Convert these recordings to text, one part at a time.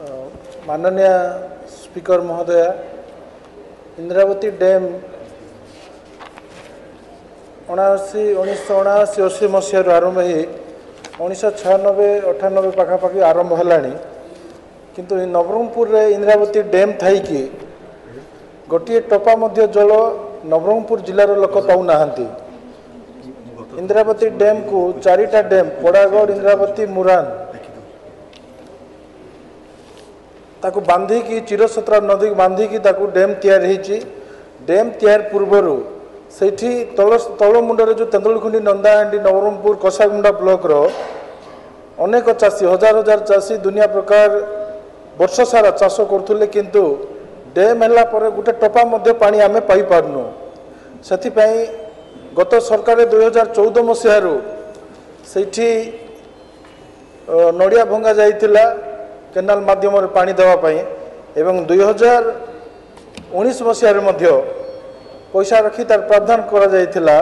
माननीय स्पीकर महोदय इंद्रावती डैम 1979-80 मसीह आरंभ हो 1996-98 पाखापाखि आरंभ है किंतु नवरंगपुर रे इंद्रावती डैम थी कि गोटे टोपा मध्य जल नवरंगपुर जिलार लोक पाऊना। इंद्रावती डैम को चारिटा डैम पड़ागढ़ इंद्रावती मुरान ताकू बांधिकी चिरसत्रा नदी बांधिकी ताकू डैम तैयारी डैम तैयार पूर्वर से तल मुंडे जो तेंदुलखुंडी नंदाहांडी नवरंगपुर कसागुंडा ब्लॉक रो अनेक चाषी हजार हजार चाषी दुनिया प्रकार वर्ष सारा चाष करुले किंतु डैम है गोटे टोपा मध्य पानी आम पाई पारनु। से गत सरकार 2014 मसीह नड़िया भंगा जाइतिला केनाल माध्यम पानी देवाई एवं 2019 मसीह पैसा रखी तार प्रावधान करा जाइतिला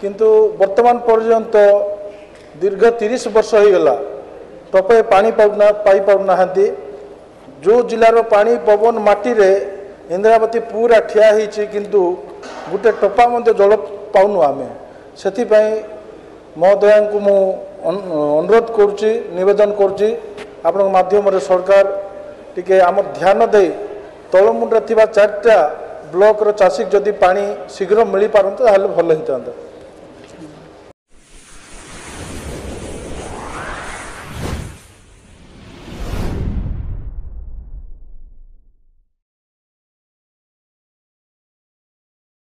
किंतु वर्तमान पर्यंत दीर्घ 30 वर्ष हो गला टोपे पानी पाई पाऊना। जो जिलार पानी पवन माटी रे इंद्रावती पूरा ठिया होती किंतु गोटे टोपा मध्य जल पाऊनु आमे से महोदय को मु अनुरोध करुच्ची निवेदन करुच्ची आपण माध्यम सरकार टिके आम ध्यान दे तलमुंडे थिबा 4टा ब्लॉक रो चाषी जदि पानी शीघ्र मिल पारंत भल होता।